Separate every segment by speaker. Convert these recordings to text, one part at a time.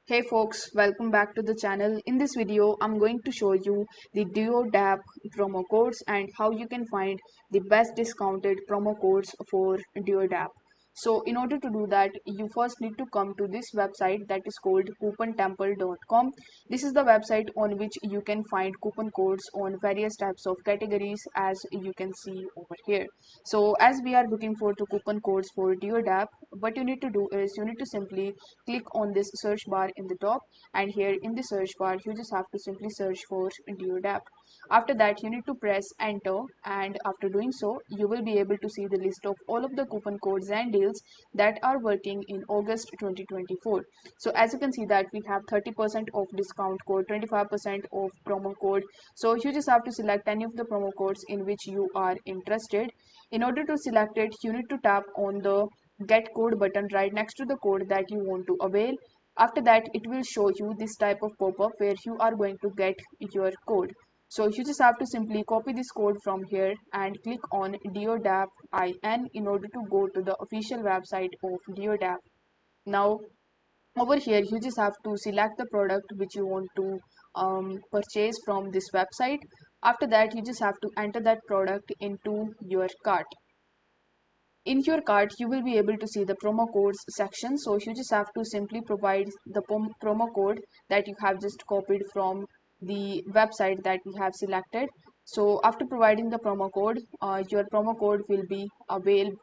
Speaker 1: Hey folks, welcome back to the channel. In this video, I'm going to show you the DuoDApp promo codes and how you can find the best discounted promo codes for DuoDApp. So in order to do that, you first need to come to this website that is called coupontemple.com. This is the website on which you can find coupon codes on various types of categories as you can see over here. So as we are looking for the coupon codes for DuoDApp, what you need to do is you need to simply click on this search bar in the top, and here in the search bar you just have to simply search for DuoDApp. After that you need to press enter, and after doing so you will be able to see the list of all of the coupon codes and deals that are working in August 2024. So as you can see that we have 30% off discount code, 25% off promo code. So you just have to select any of the promo codes in which you are interested. In order to select it, you need to tap on the get code button right next to the code that you want to avail. After that it will show you this type of pop-up where you are going to get your code. So you just have to simply copy this code from here and click on DuoDApp in order to go to the official website of DuoDApp. Now over here you just have to select the product which you want to purchase from this website. After that you just have to enter that product into your cart. In your cart you will be able to see the promo codes section, so you just have to simply provide the promo code that you have just copied from the website that we have selected. So after providing the promo code, your promo code will be available,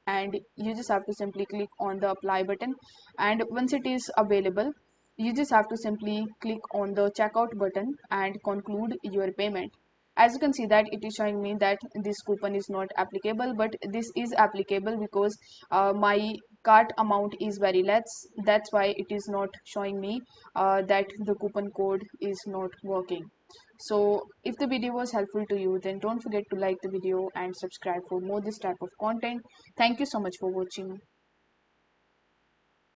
Speaker 1: and you just have to simply click on the apply button, and once it is available you just have to simply click on the checkout button and conclude your payment. As you can see that it is showing me that this coupon is not applicable, but this is applicable because my cart amount is very less. That's why it is not showing me that the coupon code is not working. So if the video was helpful to you, then don't forget to like the video and subscribe for more this type of content. Thank you so much for watching.